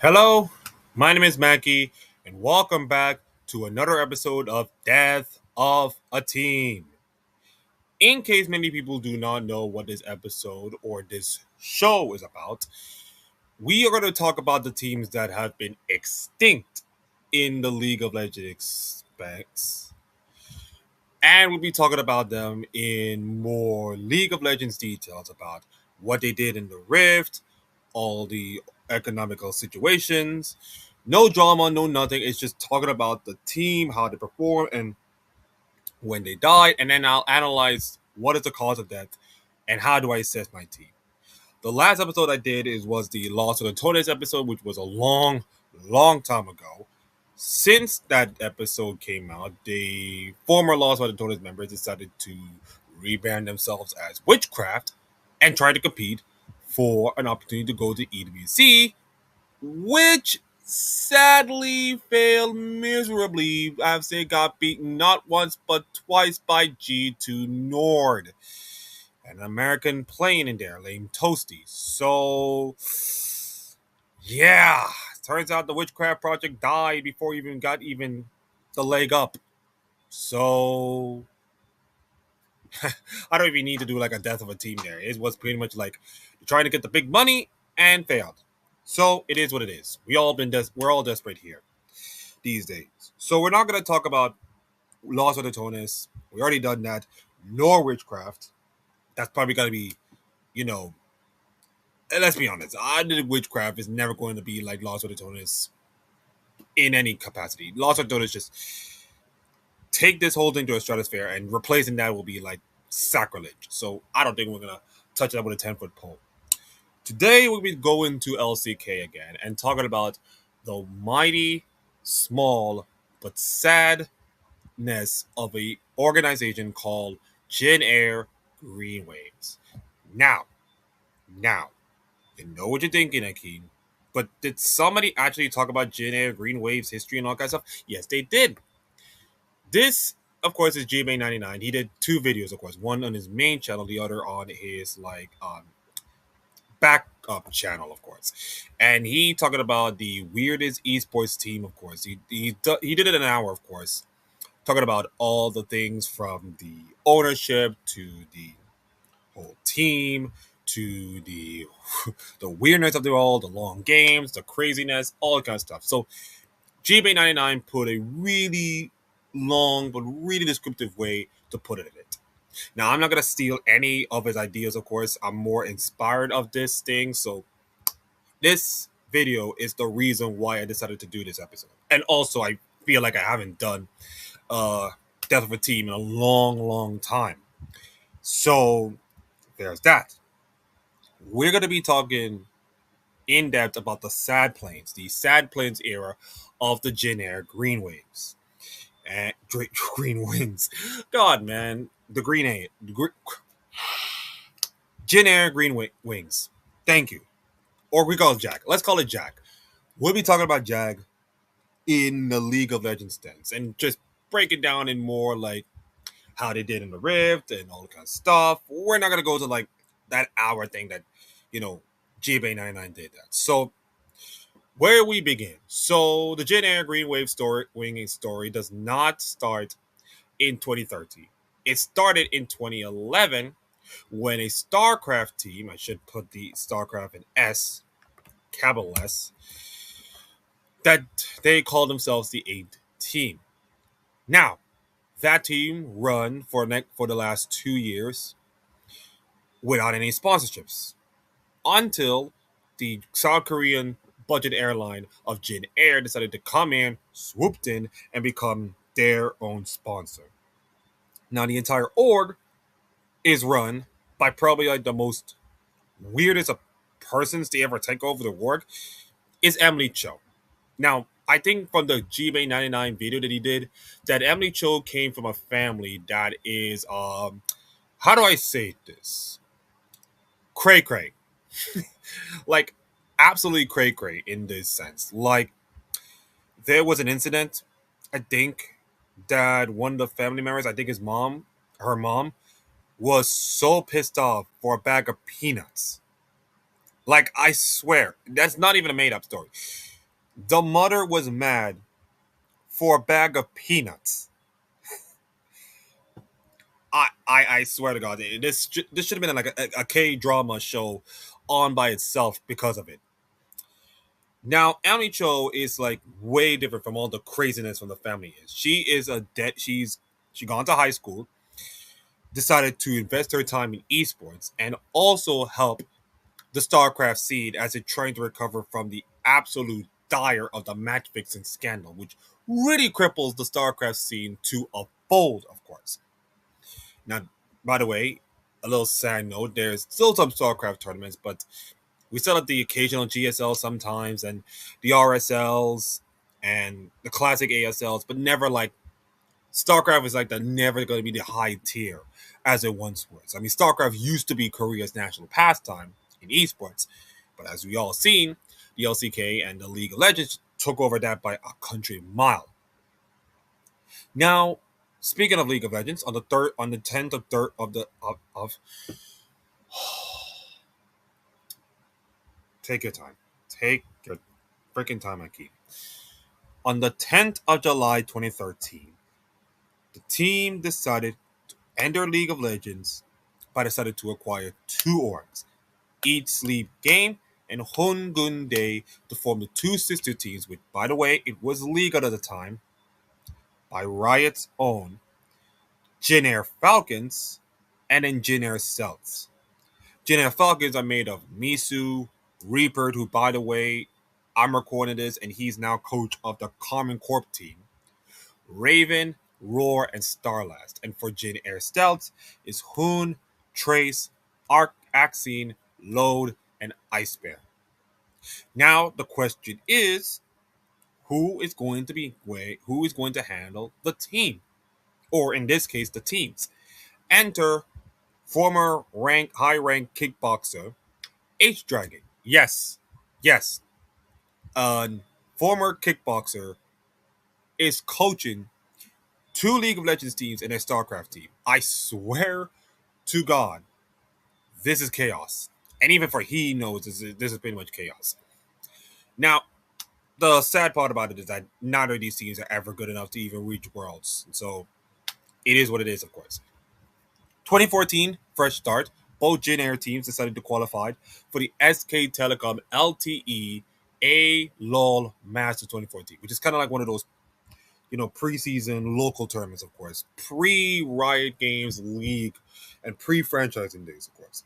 Hello, my name is Mackie, and welcome back to another episode of Death of a Team. In case many people do not know what this episode or this show is about, we are going to talk about the teams that have been extinct in the League of Legends specs, and we'll be talking about them in more League of Legends details about what they did in the Rift, all the economical situations. No drama, no nothing. It's just talking about the team, how they perform, and when they died. And then I'll analyze what is the cause of death and how do I assess my team. The last episode I did was the Lost of the Tortoise episode, which was a long time ago. Since that episode came out, the former Lost of the Tortoise members decided to rebrand themselves as Witchcraft and try to compete for an opportunity to go to EWC, which sadly failed miserably. I've say got beaten not once but twice by G2 Nord, an American playing in there named Toasty. So yeah, turns out the Witchcraft project died before even got even the leg up. So I don't even need to do like a death of a team there. It was pretty much like trying to get the big money and failed. So it is what it is. We're all desperate here these days. So we're not gonna talk about Lost of the Tonus. We already done that. Nor Witchcraft. That's probably gonna be, you know, let's be honest. I did Witchcraft is never going to be like Lost of the Tonus in any capacity. Lost of the Tonus just take this whole thing to a stratosphere and replacing that will be like sacrilege. So I don't think we're gonna touch that with a 10-foot pole. Today we'll be going to LCK again and talking about the mighty, small, but sadness of a organization called Jin Air Green Wings. Now, now, you know what you're thinking, Akeem. But did somebody actually talk about Jin Air Green Waves history and all that kind of stuff? Yes, they did. This, of course, is GBay99. He did two videos, of course. One on his main channel, the other on his backup channel, of course. And he talking about the weirdest esports team, of course. He did it in an hour, of course, talking about all the things from the ownership to the whole team to the the weirdness of it all, the long games, the craziness, all that kind of stuff. So GBay99 put a really long but really descriptive way to put it in it. Now, I'm not going to steal any of his ideas, of course. I'm more inspired of this thing. So, this video is the reason why I decided to do this episode. And also, I feel like I haven't done uh, Death of a Team in a long time. So, there's that. We're going to be talking in depth about the sad planes era of the Jin Air Green Waves. And Green Wings. God, man. The Green A. Jin Air Green Wings. Thank you. Or we call it Jag. Let's call it Jag. We'll be talking about Jag in the League of Legends stance and just break it down in more like how they did in the Rift and all the kind of stuff. We're not gonna go to like that hour thing that GB99 did that. So where we begin. So the Jin Air Green Wave story winging story does not start in 2013. It started in 2011 when a StarCraft team, I should put the StarCraft in S, capital S, that they call themselves the 8th team. Now, that team run for the last 2 years without any sponsorships until the South Korean budget airline of Jin Air decided to come in, swooped in, and become their own sponsor. Now, the entire org is run by probably like the most weirdest of persons to ever take over the org is Emily Cho. Now, I think from the GBay99 video that he did, that Emily Cho came from a family that is, how do I say this? Cray cray. Like, absolutely cray cray in this sense. Like, there was an incident, I think, that one of the family members, I think her mom, was so pissed off for a bag of peanuts. Like, I swear, that's not even a made up story. The mother was mad for a bag of peanuts. I swear to God, this should have been like a K drama show on by itself because of it. Now, Ami Cho is like way different from all the craziness from the family is. She is a dead. She gone to high school, decided to invest her time in esports, and also help the StarCraft scene as it trying to recover from the absolute dire of the match fixing scandal, which really cripples the StarCraft scene to a fold, of course. Now, by the way, a little sad note: there's still some StarCraft tournaments, but we still have the occasional GSL sometimes, and the RSLs and the classic ASLs, but never like StarCraft is like the never going to be the high tier as it once was. I mean, StarCraft used to be Korea's national pastime in esports, but as we all seen, the LCK and the League of Legends took over that by a country mile. Now, speaking of League of Legends, on the 10th of third of the of take your time, take your freaking time, I keep. On the 10th of July 2013, the team decided to end their League of Legends by decided to acquire two orgs, Eat Sleep Game and Hongun Day, to form the two sister teams, which, by the way, it was legal at the time, by Riot's own Jin Air Falcons and then Jin Air Celts. Jin Air Falcons are made of Misu, Reaper, who, by the way, I'm recording this, and he's now coach of the Carmen Corp team, Raven, Roar, and Starlast. And for Jin Air Stealth is Hoon, Trace, Arc, Axine, Load, and Ice Bear. Now the question is, who is going to handle the team, or in this case, the teams? Enter former high rank kickboxer H Dragon. Yes, yes, a former kickboxer is coaching two League of Legends teams and a StarCraft team. I swear to God, this is chaos. And even for he knows this is pretty much chaos. Now, the sad part about it is that neither of these teams are ever good enough to even reach Worlds. So it is what it is, of course. 2014, fresh start. Both Jin Air teams decided to qualify for the SK Telecom LTE A LOL Masters 2014, which is kind of like one of those preseason local tournaments, of course, pre-Riot Games League and pre-franchising days, of course.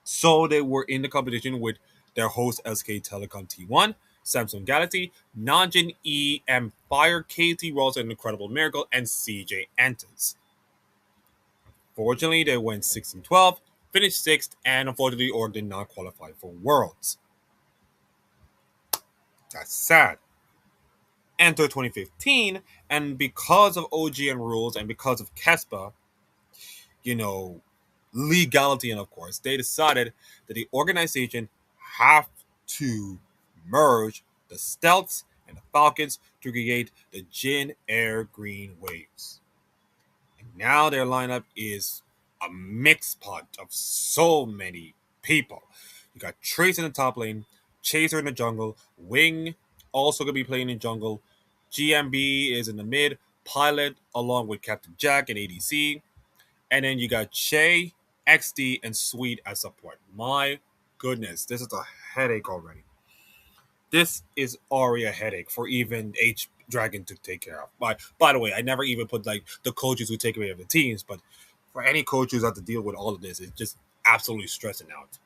So they were in the competition with their host SK Telecom T1, Samsung Galaxy, Nanjing EM Fire, KT Rolls, an Incredible Miracle, and CJ Antis. Fortunately, they went 6 and 12, finished sixth, and unfortunately, Org did not qualify for Worlds. That's sad. Enter 2015, and because of OGN rules and because of KESPA, you know, legality, and of course, they decided that the organization have to merge the Stealths and the Falcons to create the Jin Air Green Waves. And now their lineup is a mixed pot of so many people. You got Trace in the top lane, Chaser in the jungle, Wing also gonna be playing in jungle, GMB is in the mid, Pilot along with Captain Jack and ADC, and then you got Shay, XD, and Sweet as support. My goodness, this is a headache already. This is already a headache for even H Dragon to take care of. By the way, I never even put like the coaches who take care of the teams, but for any coaches who have to deal with all of this, it's just absolutely stressing out.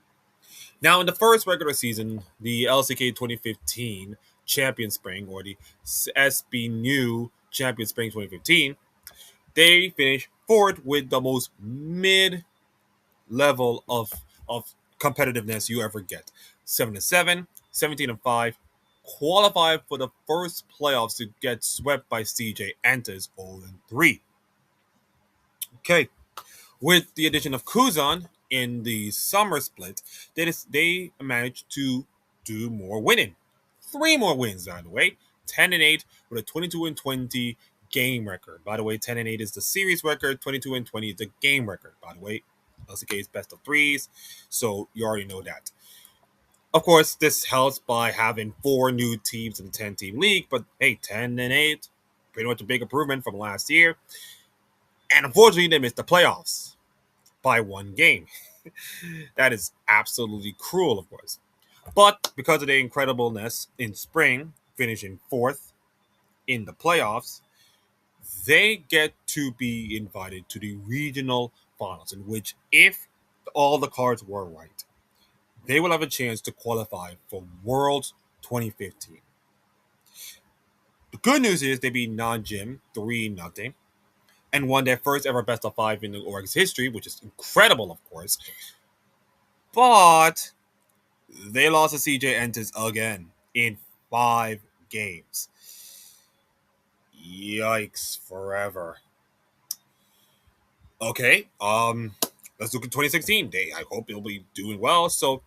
Now, in the first regular season, the LCK 2015 Champion Spring, or the SB New Champion Spring 2015, they finished fourth with the most mid level of competitiveness you ever get. 7-7, 17-5, qualified for the first playoffs to get swept by CJ Anta's 0-3. Okay, with the addition of Kuzan in the summer split, they managed to do more winning. Three more wins, by the way. 10-8 with a 22-20 game record. By the way, 10-8 is the series record, 22-20 is the game record. By the way, LCK is best of threes, so you already know that. Of course, this helps by having four new teams in the 10-team league, but hey, 10 and 8, pretty much a big improvement from last year. And unfortunately, they missed the playoffs by one game. That is absolutely cruel, of course. But because of their incredibleness in spring, finishing fourth in the playoffs, they get to be invited to the regional finals, in which, if all the cards were right, they will have a chance to qualify for Worlds 2015. The good news is they beat non-gym 3-0 and won their first ever best of five in the org's history, which is incredible, of course. But they lost to CJ Entis again in 5 games. Yikes forever. Okay, let's look at 2016. I hope they'll be doing well. So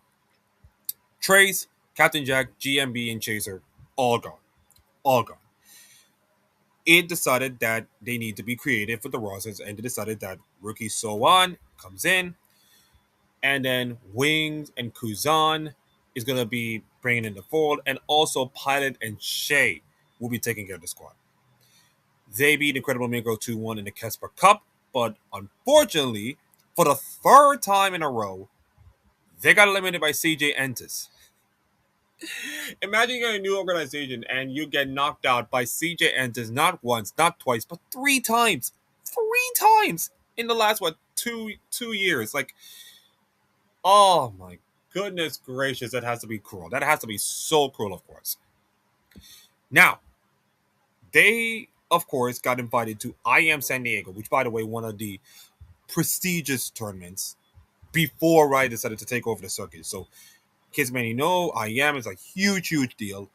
Trace, Captain Jack, GMB, and Chaser, all gone. All gone. It decided that they need to be creative with the rosters, and they decided that rookie Sowan comes in, and then Wings and Kuzan is going to be bringing in the fold, and also Pilot and Shay will be taking care of the squad. They beat Incredible Micro 2-1 in the Kesper Cup, but unfortunately, for the third time in a row, they got eliminated by CJ Entis. Imagine you're in a new organization and you get knocked out by CJ Entis not once, not twice, but 3 times. 3 times in the last, what, two years. Like, oh my goodness gracious, that has to be cruel. That has to be so cruel, of course. Now, they, of course, got invited to I Am San Diego, which, by the way, one of the prestigious tournaments before Riot decided to take over the circuit. So, kids may know, I Am is a huge, huge deal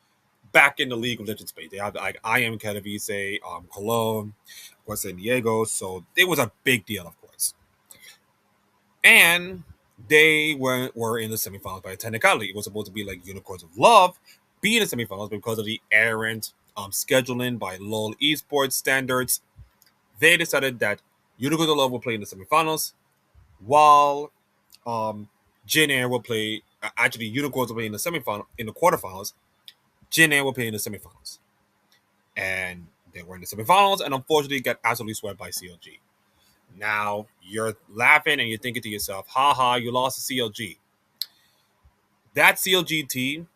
back in the League of Legends space. They have like I Am Katowice, Cologne, of course, San Diego. So, it was a big deal, of course. And they were in the semifinals by a technicality. It was supposed to be like Unicorns of Love being in the semifinals because of the errant scheduling by LOL esports standards. They decided that Unicorns of Love will play in the semifinals, while Jin Air will play. Actually, Unicorns will play in the semifinal, in the quarterfinals. Jin Air will play in the semifinals, and they were in the semifinals, and unfortunately got absolutely swept by CLG. Now you're laughing and you're thinking to yourself, haha, you lost to CLG. That CLG team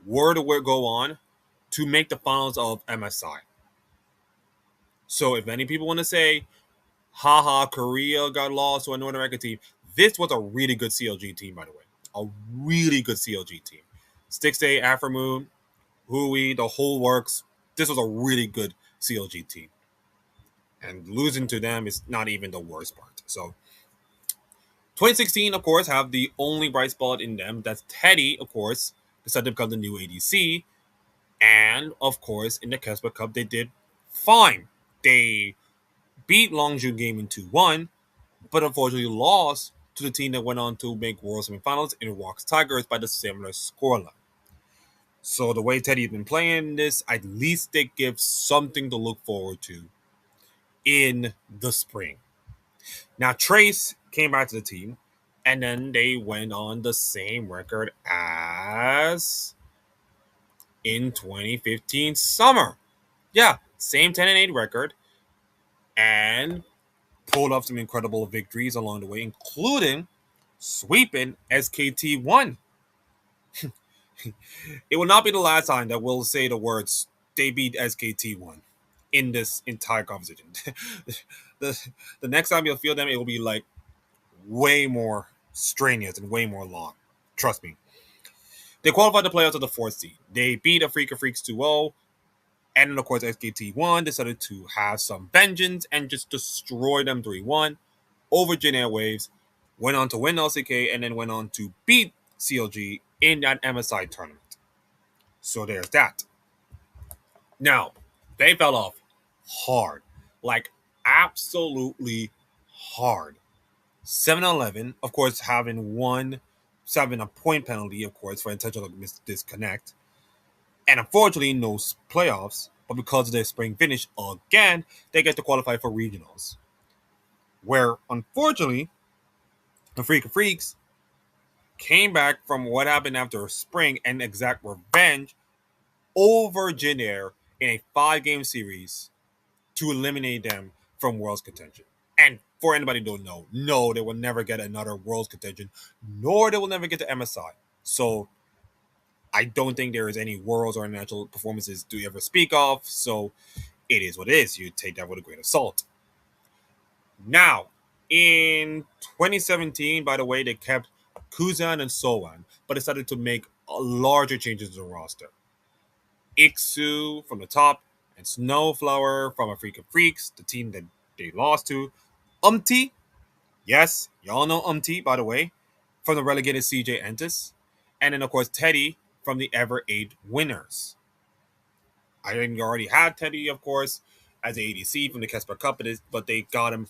were to go on to make the finals of MSI. So if any people want to say, haha, Korea got lost to a North American team, this was a really good CLG team, by the way. A really good CLG team. Stixday, Aframoon, Hui, the whole works. This was a really good CLG team. And losing to them is not even the worst part. So 2016, of course, have the only bright spot in them. That's Teddy, of course, decided to become the new ADC. And, of course, in the Kesper Cup, they did fine. They beat Longzhu Gaming 2-1, but unfortunately lost to the team that went on to make World Semifinals in Rocks Tigers by the similar scoreline. So the way Teddy's been playing this, at least they give something to look forward to in the spring. Now, Trace came back to the team, and then they went on the same record as in 2015 summer. Yeah, same 10 and 8 record, and pulled off some incredible victories along the way, including sweeping SKT1. It will not be the last time that we'll say the words they beat SKT1 in this entire conversation. the, the next time you'll feel them, it will be like way more strenuous and way more long. Trust me. They qualified the playoffs of the fourth seed. They beat Afrika Freaks 2-0. And then, of course, SKT1 decided to have some vengeance and just destroy them 3-1 over Jin Air Waves. Went on to win LCK and then went on to beat CLG in that MSI tournament. So there's that. Now, they fell off hard. Like, absolutely hard. 7-11, of course, having a point penalty, of course, for intentional disconnect. And unfortunately, no playoffs. But because of their spring finish again, they get to qualify for regionals. Where, unfortunately, the Freak of Freaks came back from what happened after spring and exact revenge over Jin Air in a 5 game series to eliminate them from World's contention. And for anybody who don't know, no, they will never get another World's contention, nor they will never get to MSI. So I don't think there is any Worlds or international performances to ever speak of. So it is what it is. You take that with a grain of salt. Now, in 2017, by the way, they kept Kuzan and Sowan, but decided to make larger changes to the roster. Iksu from the top, and Snowflower from Africa Freaks, the team that they lost to. Umti, yes, y'all know Umti, by the way, from the relegated CJ Entis. And then, of course, Teddy from the Ever 8 winners. I think you already had Teddy, of course, as a ADC from the Kesper Cup, but they got him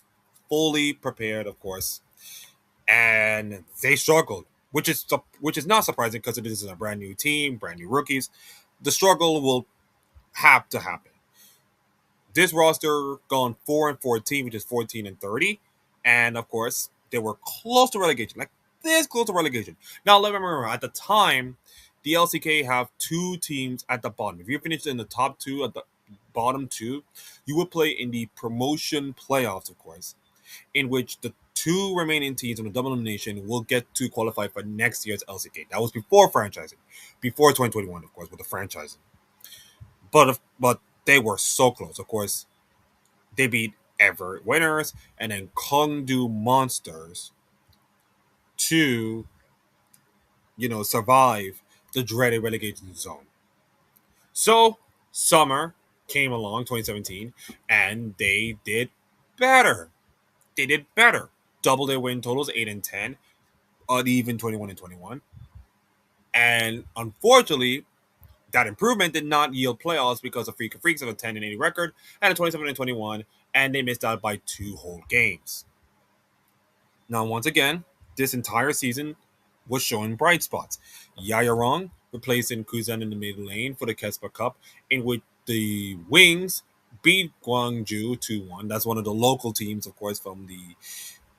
fully prepared, of course, and they struggled, which is not surprising because this is a brand new team, brand new rookies. The struggle will have to happen. This roster gone 4-14, which is 14-30, and of course they were close to relegation, like this close to relegation. Now let me remember at the time, the LCK have 2 teams at the bottom. If you finish in the top 2 at the bottom 2, you will play in the promotion playoffs, of course, in which the 2 remaining teams in the double elimination will get to qualify for next year's LCK. That was before franchising, before 2021, of course, with the franchising. But they were so close. Of course, they beat Everett Winners and then Kongdu Monsters to, survive the dreaded relegation zone. So summer came along, 2017, and they did better. They did better. Double their win totals, 8-10, uneven 21-21. And unfortunately, that improvement did not yield playoffs because of Freak Freaks of a 10-80 record and a 27-21, and they missed out by 2 whole games. Now, once again, this entire season was showing bright spots. Yayarong replacing Kuzan in the mid lane for the Kesper Cup, in which the Wings beat Gwangju 2-1. That's one of the local teams, of course, from the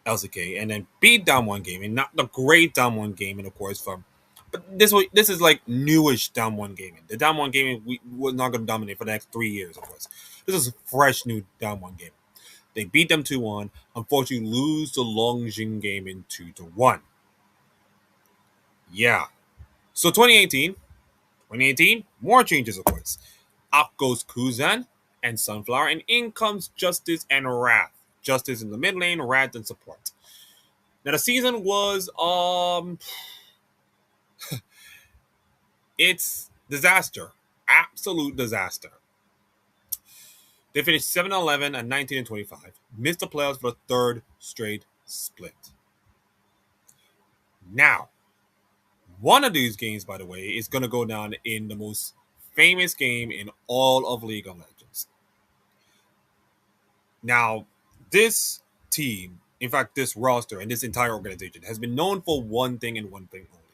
LCK, and then beat Damwon Gaming, not the great Damwon Gaming, of course, from. But this is like newish Damwon Gaming. The Damwon Gaming we was not going to dominate for the next 3 years, of course. This is fresh new Damwon Gaming. They beat them 2-1. Unfortunately, lose the Longjing game in 2-1. Yeah. So 2018, more changes, of course. Out goes Kuzan and Sunflower, and in comes Justice and Wrath. Justice in the mid lane, Wrath in support. Now the season was it's disaster. Absolute disaster. They finished 7-11 and 19-25. Missed the playoffs for the 3rd straight split. Now, one of these games, by the way, is going to go down in the most famous game in all of League of Legends. Now, this team, in fact, this roster and this entire organization has been known for one thing and one thing only.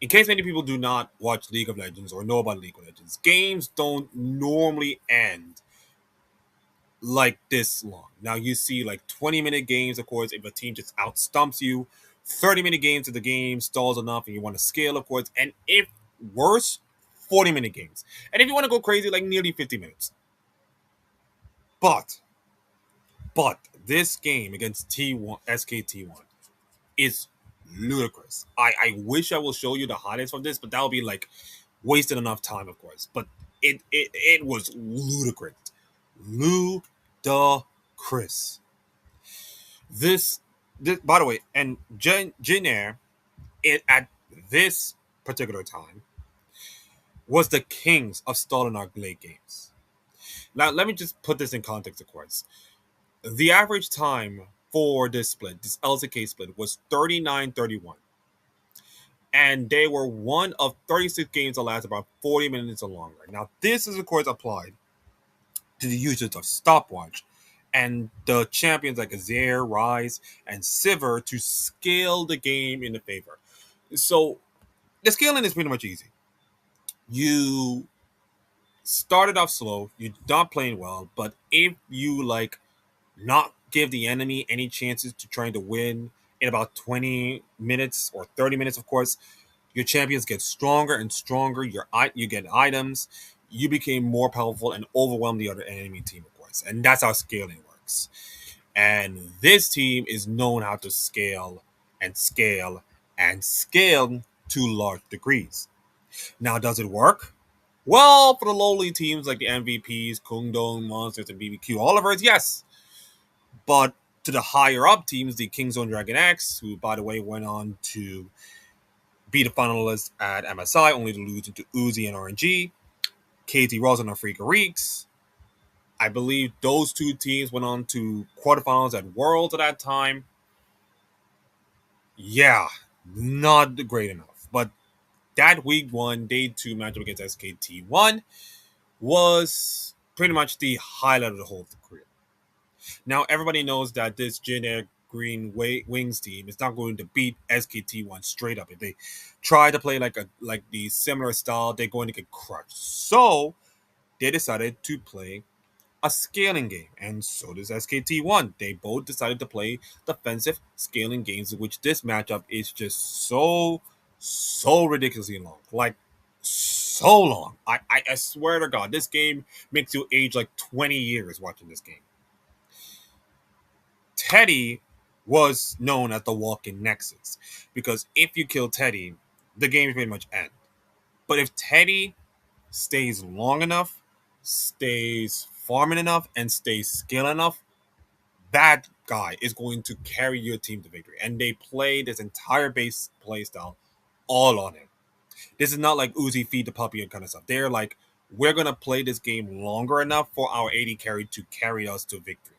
In case many people do not watch League of Legends or know about League of Legends, games don't normally end like this long. Now you see like 20-minute games, of course, if a team just outstumps you. 30-minute games if the game stalls enough and you want to scale, of course. And if worse, 40-minute games. And if you want to go crazy, like nearly 50 minutes. But this game against T1 SKT1 is ludicrous. I wish I will show you the highlights from this, but that would be like wasted enough time, of course. But it was ludicrous. Ludicrous. This by the way, and Jin Air, at this particular time, was the kings of stalling our late games. Now, let me just put this in context, of course. The average time for this split, this LCK split, was 39-31. And they were one of 36 games that lasted about 40 minutes or longer. Now, this is, of course, applied to the usage of stopwatch and the champions like Azir, Rise, and Sivir to scale the game in the favor. So the scaling is pretty much easy. You started off slow, you're not playing well, but if you like not give the enemy any chances to trying to win In about 20 minutes or 30 minutes, of course, your champions get stronger and stronger. You get items. You became more powerful and overwhelm the other enemy team, of course. And that's how scaling works. And this team is known how to scale and scale and scale to large degrees. Now, does it work? Well, for the lowly teams like the MVPs, Kungdong, Monsters, and BBQ Olivers, yes. But to the higher up teams, the Kingzone Dragon X, who, by the way, went on to be the finalists at MSI, only to lose to Uzi and RNG, KT Ross and Afrika Reeks. I believe those two teams went on to quarterfinals at Worlds at that time. Yeah, not great enough. But that week one, day two matchup against SKT1 was pretty much the highlight of the whole career. Now, everybody knows that this Jin Air Green Wings team is not going to beat SKT1 straight up. If they try to play like the similar style, they're going to get crushed. So they decided to play a scaling game, and so does SKT1. They both decided to play defensive scaling games, in which this matchup is just so ridiculously long. Like, so long. I swear to God, this game makes you age like 20 years watching this game. Teddy was known as the walking nexus because if you kill Teddy, the game pretty much ends. But if Teddy stays long enough, stays farming enough, and stays skilled enough, that guy is going to carry your team to victory. And they play this entire base play style all on him. This is not like Uzi feed the puppy and kind of stuff. They're like, we're gonna play this game longer enough for our AD carry to carry us to victory.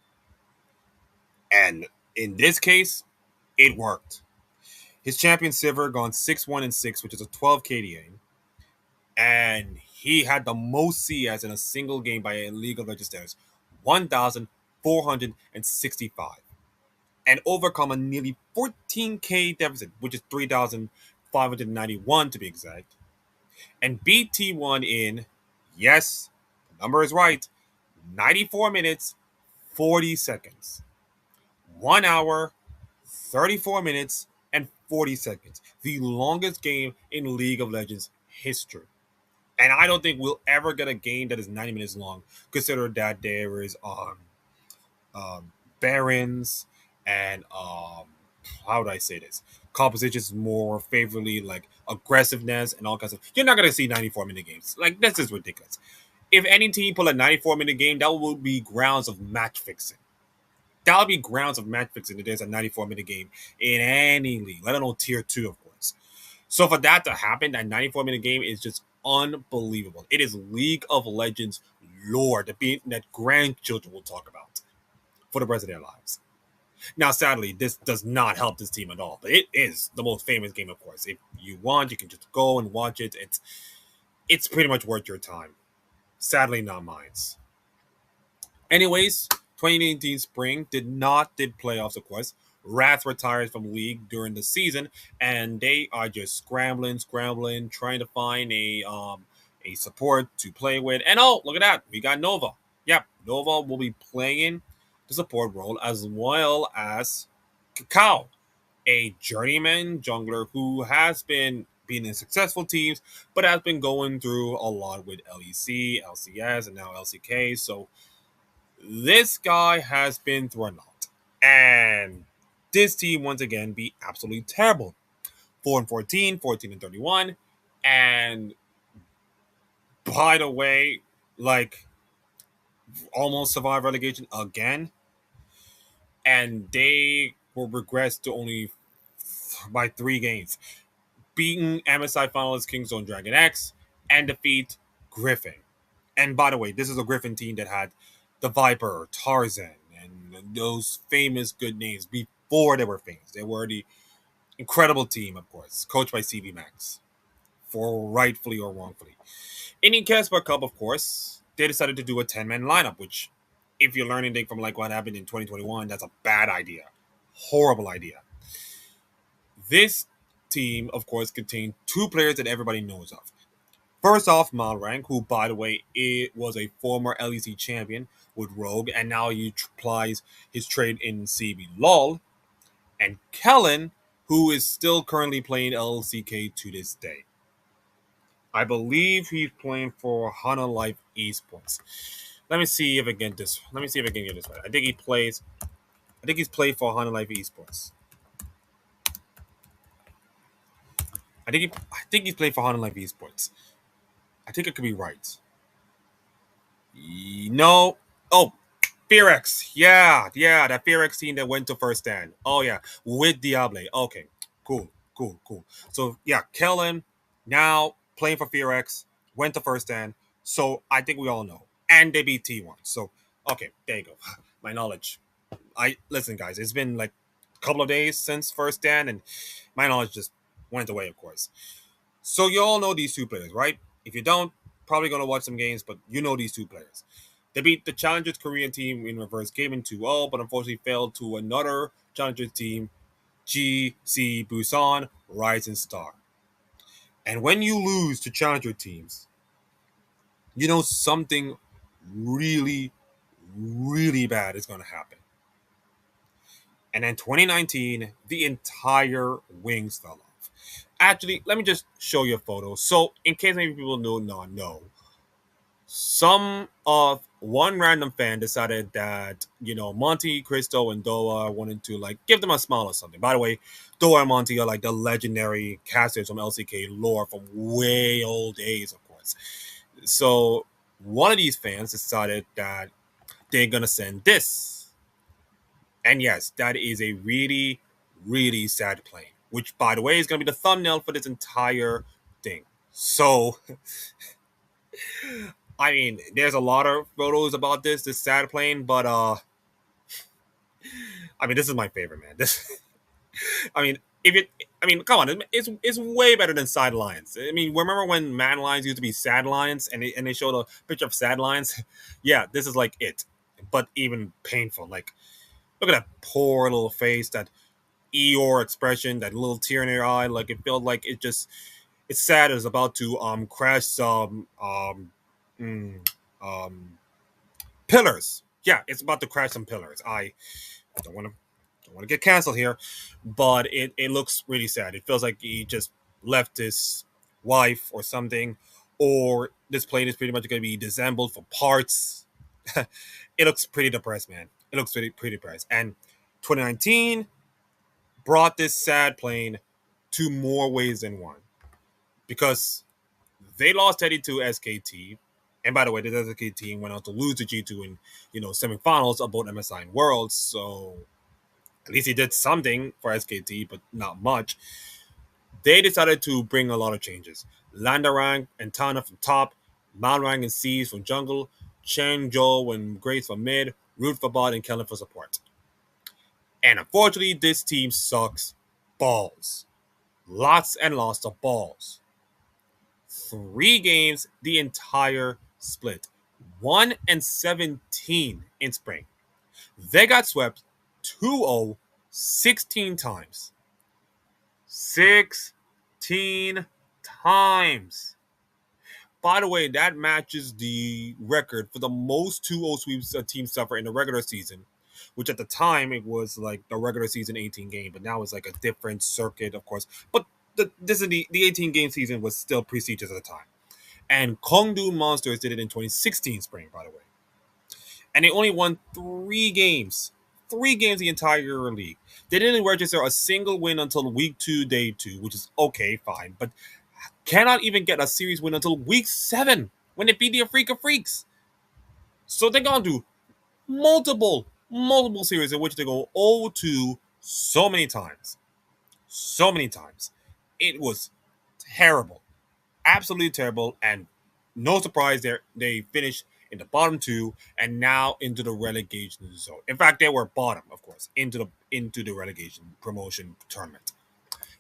And in this case, it worked. His champion Sivir gone 6-1 and 6, which is a 12 KDA. And he had the most CS in a single game by a League of Legends standards, 1,465. And overcome a nearly 14K deficit, which is 3,591 to be exact. And beat T1 in, yes, the number is right, 94 minutes, 40 seconds. 1 hour, 34 minutes, and 40 seconds. The longest game in League of Legends history. And I don't think we'll ever get a game that is 90 minutes long. Consider that there is Barons and how would I say this? Compositions more favorably, like aggressiveness and all kinds of. You're not gonna see 94-minute games. Like, this is ridiculous. If any team pull a 94-minute game, that will be grounds of match fixing. That would be grounds of match fixing if there's a 94-minute game in any league, let alone tier 2, of course. So for that to happen, that 94-minute game is just unbelievable. It is League of Legends lore that grandchildren will talk about for the rest of their lives. Now, sadly, this does not help this team at all, but it is the most famous game, of course. If you want, you can just go and watch it. It's pretty much worth your time. Sadly, not mine. Anyways, 2019 spring did playoffs, of course. Wrath retired from league during the season, and they are just scrambling, trying to find a support to play with. And oh, look at that, we got Nova. Yep, Nova will be playing the support role as well as Kakao, a journeyman jungler who has been being in successful teams, but has been going through a lot with LEC, LCS, and now LCK. So this guy has been through a lot. And this team, once again, be absolutely terrible. 4 and 14, 14 and 31. And by the way, like, almost survived relegation again. And they will regress to only by 3 games. Beating MSI finalist Kingzone Dragon X and defeat Griffin. And by the way, this is a Griffin team that had the Viper, Tarzan, and those famous good names before they were famous. They were the incredible team, of course, coached by CV Max, for rightfully or wrongfully. In the Casper Cup, of course, they decided to do a 10-man lineup, which, if you're learning anything from like what happened in 2021, that's a bad idea. Horrible idea. This team, of course, contained 2 players that everybody knows of. First off, Malrank, who, by the way, it was a former LEC champion with Rogue, and now he applies his trade in CB LOL. and Kellen, who is still currently playing LCK to this day. I believe he's playing for Hana Life Esports. Let me see if I get this. Let me see if I can get this right. I think he plays. I think he's played for Hana Life Esports. I think he's played for Hana Life Esports. I think I could be right. No. Oh, Fearx. Yeah, yeah, that Fearx team that went to first stand. Oh yeah, with Diable. Okay, cool, cool, cool. So yeah, Kellen now playing for Fearx went to first stand. So I think we all know, and they beat T1. So okay, there you go. My knowledge. I listen, guys. It's been like a couple of days since first stand, and my knowledge just went away, of course. So you all know these two players, right? If you don't, probably gonna watch some games, but you know these two players. They beat the Challengers Korean team in reverse game in 2-0, but unfortunately failed to another Challengers team, GC Busan Rising Star. And when you lose to Challenger teams, you know something really, really bad is gonna happen. And in 2019, the entire wings fell off. Actually, let me just show you a photo. So, in case maybe people do not know, some of one random fan decided that Monty, Cristo, and Doa wanted to like give them a smile or something. By the way, Doa and Monty are like the legendary casters from LCK lore from way old days, of course. So one of these fans decided that they're gonna send this, and yes, that is a really, really sad plane. Which, by the way, is gonna be the thumbnail for this entire thing. So I mean, there's a lot of photos about this sad plane, but I mean, this is my favorite, man. This, I mean, if it, I mean, come on, it's way better than side lions. I mean, remember when man lions used to be sad lions, and they showed a picture of sad lions? Yeah, this is like it, but even painful. Like, look at that poor little face, that Eeyore expression, that little tear in their eye. Like it felt like it's sad. It's about to crash some mm, um pillars. Yeah, it's about to crash some pillars. I don't want to get canceled here, but it looks really sad. It feels like he just left his wife or something, or this plane is pretty much going to be disassembled for parts. It looks pretty depressed, man. It looks pretty depressed. And 2019 brought this sad plane to more ways than one, because they lost Teddy to SKT. And by the way, the SKT team went on to lose to G2 in semifinals of both MSI and Worlds. So at least he did something for SKT, but not much. They decided to bring a lot of changes. Landarang and Tana from top, Malrang and Seas from jungle, Chen Zhou and Grace for mid, Root for bot, and Kellen for support. And unfortunately, this team sucks balls. Lots and lots of balls. 3 games the entire split. 1-17 in spring. They got swept 2-0 16 times. 16 times. By the way, that matches the record for the most 2-0 sweeps a team suffer in the regular season, which at the time it was like the regular season 18 game, but now it's like a different circuit, of course. But the 18 game season was still prestigious at the time. And Kongdu Monsters did it in 2016 spring, by the way. And they only won 3 games. 3 games the entire league. They didn't register a single win until week 2, day 2, which is okay, fine. But cannot even get a series win until week 7 when they beat the Africa Freaks. So they're going to do multiple series in which they go 0-2 so many times. So many times. It was terrible. Absolutely terrible. And no surprise, they finished in the bottom 2 and now into the relegation zone. In fact, they were bottom, of course, into the relegation promotion tournament.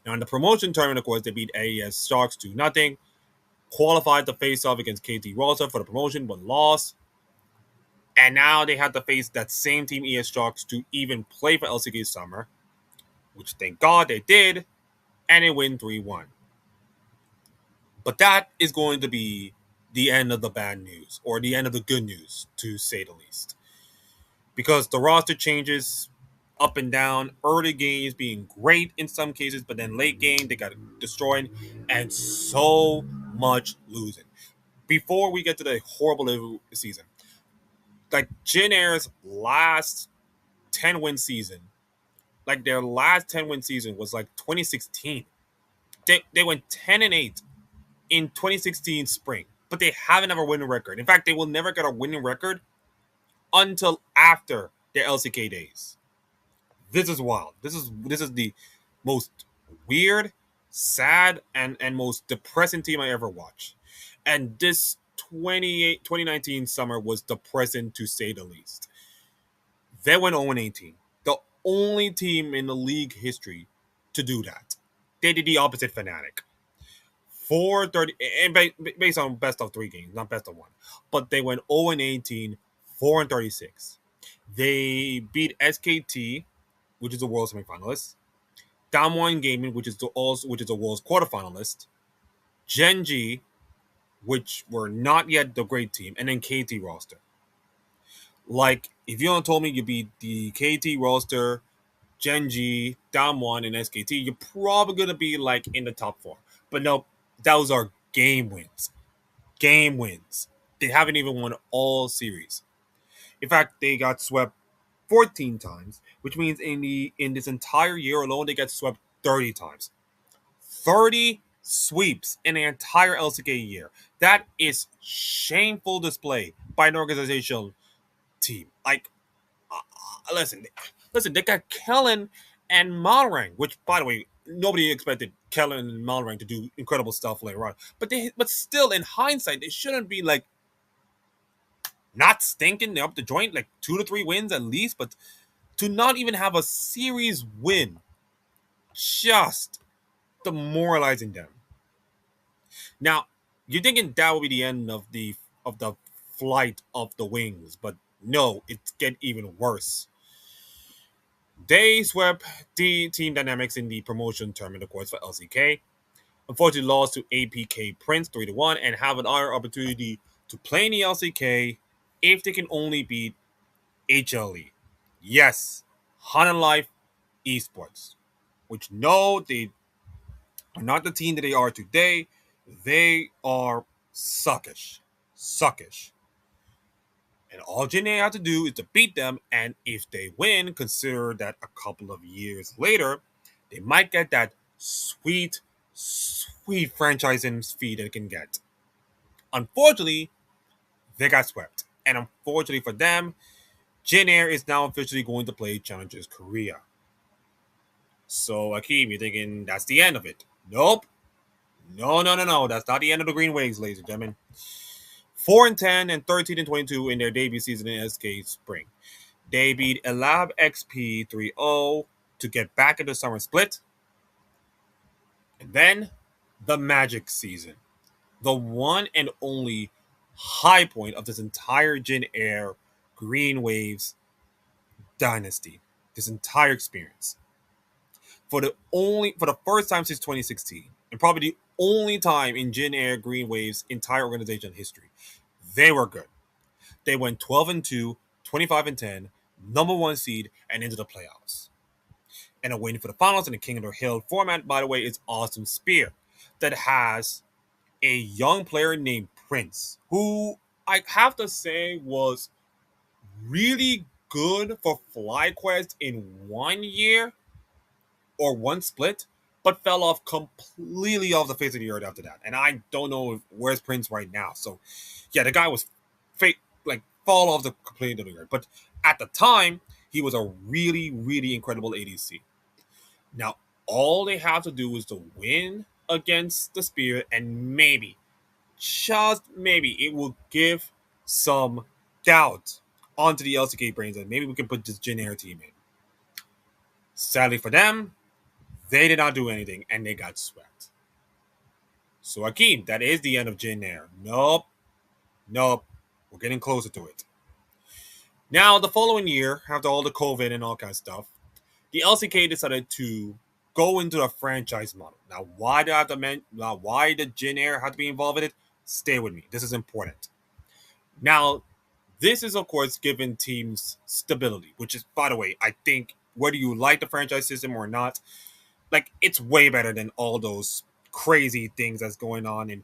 Now in the promotion tournament, of course, they beat AES Sharks 2-0, qualified to face off against KT Rosa for the promotion, but lost. And now they have to face that same team, ES Sharks, to even play for LCK Summer, which thank God they did, and they win 3-1. But that is going to be the end of the bad news, or the end of the good news, to say the least. Because the roster changes up and down. Early games being great in some cases, but then late game they got destroyed, and so much losing. Before we get to the horrible season, like Jin Air's last 10-win season, like their last 10-win season was like 2016. They went 10-8 in 2016 spring, but they haven't ever won a record. In fact, they will never get a winning record until after their LCK days. This is wild. This is the most weird, sad, and most depressing team I ever watched. And this 2019 summer was depressing to say the least. They went 0-18. The only team in the league history to do that. They did the opposite Fnatic. 430 and based on best of 3 games, not best of 1. But they went 0-18, 4-36. They beat SKT, which is a world semifinalist, Damwon Gaming, which is a world's quarterfinalist, Genji, which were not yet the great team, and then KT roster. Like, if you don't told me you beat the KT roster, Genji, Damwon, and SKT, you're probably gonna be like in the top 4. But no, those are game wins. Game wins. They haven't even won all series. In fact, they got swept 14 times, which means in this entire year alone, they got swept 30 times. 30 sweeps in the entire LCK year. That is shameful display by an organizational team. Like, listen, they got Kellen and Malrang, which, by the way, nobody expected Kellen and Malrang to do incredible stuff later on. But still, in hindsight, they shouldn't be like not stinking. They're up the joint, like 2 to 3 wins at least, but to not even have a series win, just demoralizing them. Now, you're thinking that will be the end of the flight of the Wings, but no, it get even worse. They swept the team dynamics in the promotion tournament, of course, for LCK. Unfortunately, lost to APK Prince 3-1 and have another opportunity to play in the LCK if they can only beat HLE. Yes, Hanan Life Esports, which no, they are not the team that they are today. They are suckish. Suckish. And all Jin have to do is to beat them, and if they win, consider that a couple of years later, they might get that sweet, sweet franchising fee they can get. Unfortunately, they got swept. And unfortunately for them, Jin Air is now officially going to play Challengers Korea. So, Akeem, you're thinking that's the end of it. Nope. No, no, no, no. That's not the end of the Green Wings, ladies and gentlemen. 4-10 and 13-22 in their debut season in SK Spring. They beat Elab XP 3-0 to get back into summer split. And then the Magic season. The one and only high point of this entire Jin Air Green Waves dynasty. This entire experience. For the first time since 2016, and probably the only time in Jin Air Green Waves' entire organization history, they were good. They went 12-2, 25-10, number 1 seed, and into the playoffs. And are waiting for the finals in the King of the Hill format, by the way, is Awesome Spear, that has a young player named Prince, who I have to say was really good for FlyQuest in 1 year or 1 split, but fell off completely off the face of the earth after that. And I don't know where's Prince right now. So, yeah, the guy was fake, like fall off the complete of the earth. But at the time, he was a really, really incredible ADC. Now, all they have to do is to win against the Spirit, and maybe, just maybe, it will give some doubt onto the LCK brains, and maybe we can put this Jin Air team in. Sadly for them, they did not do anything, and they got swept. So, Akeem, that is the end of Jin Air. Nope. Nope. We're getting closer to it. Now, the following year, after all the COVID and all kinds of stuff, the LCK decided to go into a franchise model. Now, why did Jin Air have to be involved in it? Stay with me. This is important. Now, this is, of course, giving teams stability, which is, by the way, I think whether you like the franchise system or not, like it's way better than all those crazy things that's going on in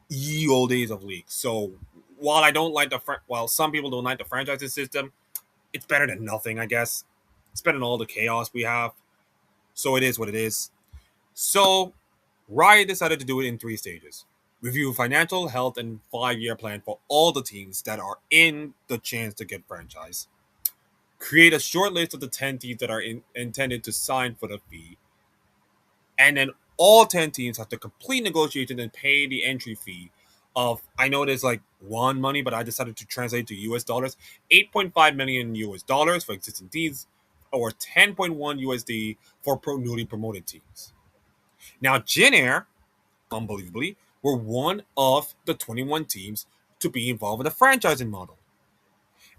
ye old days of league. So while I don't like while some people don't like the franchise system, it's better than nothing, I guess. It's better than all the chaos we have. So it is what it is. So Riot decided to do it in 3 stages. Review financial, health, and 5-year plan for all the teams that are in the chance to get franchise. Create a short list of the 10 teams that are intended to sign for the fee. And then all 10 teams have to complete negotiations and pay the entry fee of, I know there's like one money, but I decided to translate to US dollars, 8.5 million US dollars for existing teams, or 10.1 USD for newly promoted teams. Now, Jin Air, unbelievably, were one of the 21 teams to be involved in the franchising model.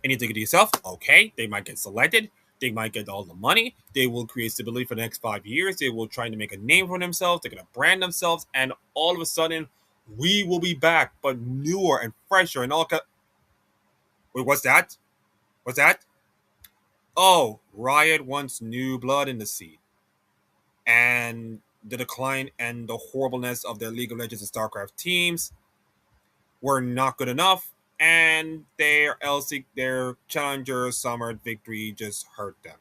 And you think to yourself, okay, they might get selected. They might get all the money. They will create stability for the next 5 years. They will try to make a name for themselves. They're going to brand themselves. And all of a sudden, we will be back, but newer and fresher and all. Wait, what's that? What's that? Oh, Riot wants new blood in the sea. And the decline and the horribleness of their League of Legends and StarCraft teams were not good enough, and their Challenger Summer victory just hurt them.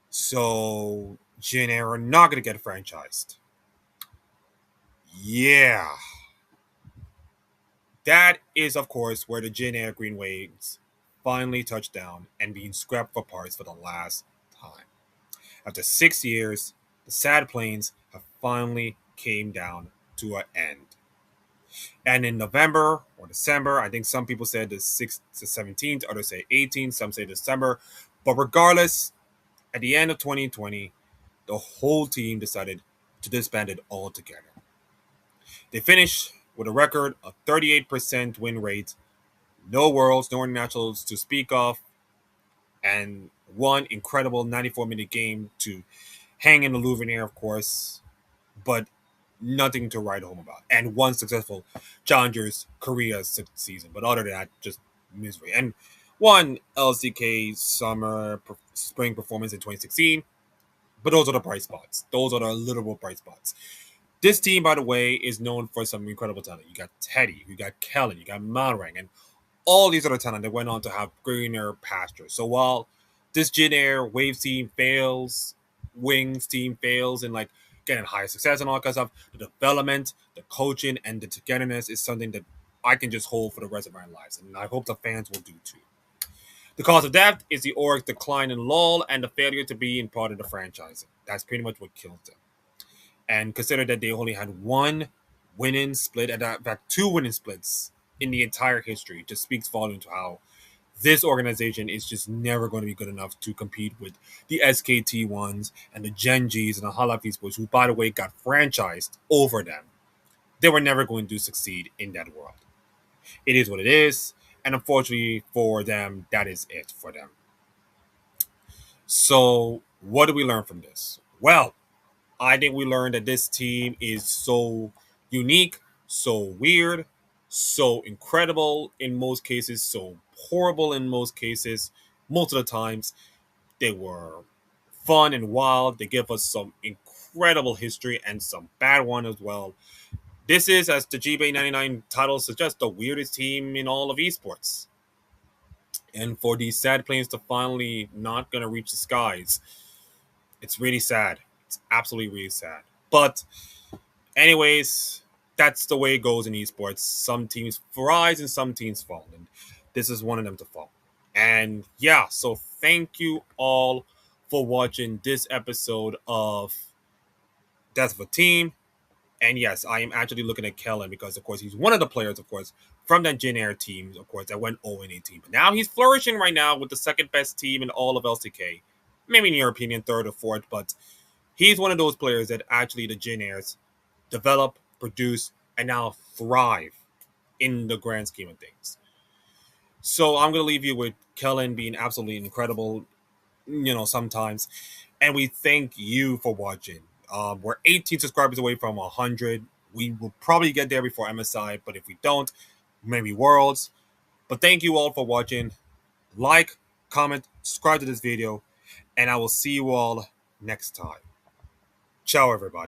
So Jin Air are not going to get franchised. Yeah, that is of course where the Jin Air Green Wings finally touched down and being scrapped for parts for the last time. After 6 years, the sad planes have finally came down to an end. And in November or December, I think some people said the 6th to 17th, others say 18th, some say December. But regardless, at the end of 2020, the whole team decided to disband it altogether. They finished with a record of 38% win rate, no worlds, no internationals to speak of, and one incredible 94-minute game to hang in the Louvre, of course, but nothing to write home about. And one successful Challengers Korea season, but other than that, just misery. And one LCK spring performance in 2016. But those are the bright spots. Those are the literal bright spots. This team, by the way, is known for some incredible talent. You got Teddy, you got Kellen, you got Malrang, and all these other talent that went on to have greener pastures. So while this Jin Air Wave team fails, Wings team fails, and like getting higher success and all that kind of stuff, the development, the coaching, and the togetherness is something that I can just hold for the rest of our lives, and I hope the fans will do too. The cause of death is the org's decline and lull and the failure to be in part of the franchising. That's pretty much what killed them. And consider that they only had one winning split, and in fact, two winning splits in the entire history. It just speaks volume to how this organization is just never going to be good enough to compete with the SKT ones and the Gen Gs and the Halaf Esports, who, by the way, got franchised over them. They were never going to succeed in that world. It is what it is. And unfortunately for them, that is it for them. So, what do we learn from this? Well, I think we learned that this team is so unique, so weird, so incredible in most cases, so horrible in most cases. Most of the times, they were fun and wild. They give us some incredible history and some bad one as well. This is, as the GBA 99 title suggests, the weirdest team in all of esports. And for these sad planes to finally not gonna reach the skies, it's really sad. It's absolutely really sad. But anyways, that's the way it goes in esports. Some teams rise and some teams fall, and this is one of them to fall. And yeah, so thank you all for watching this episode of Death of a Team. And yes, I am actually looking at Kellen because, of course, he's one of the players, of course, from that Jin Air team, of course, that went 0-18. But now he's flourishing right now with the second best team in all of LCK. Maybe in your opinion, third or fourth, but he's one of those players that actually the Jin Airs develop, produce, and now thrive in the grand scheme of things. So I'm going to leave you with Kellen being absolutely incredible, sometimes. And we thank you for watching. We're 18 subscribers away from 100. We will probably get there before MSI, but if we don't, maybe Worlds. But thank you all for watching. Like, comment, subscribe to this video, and I will see you all next time. Ciao, everybody.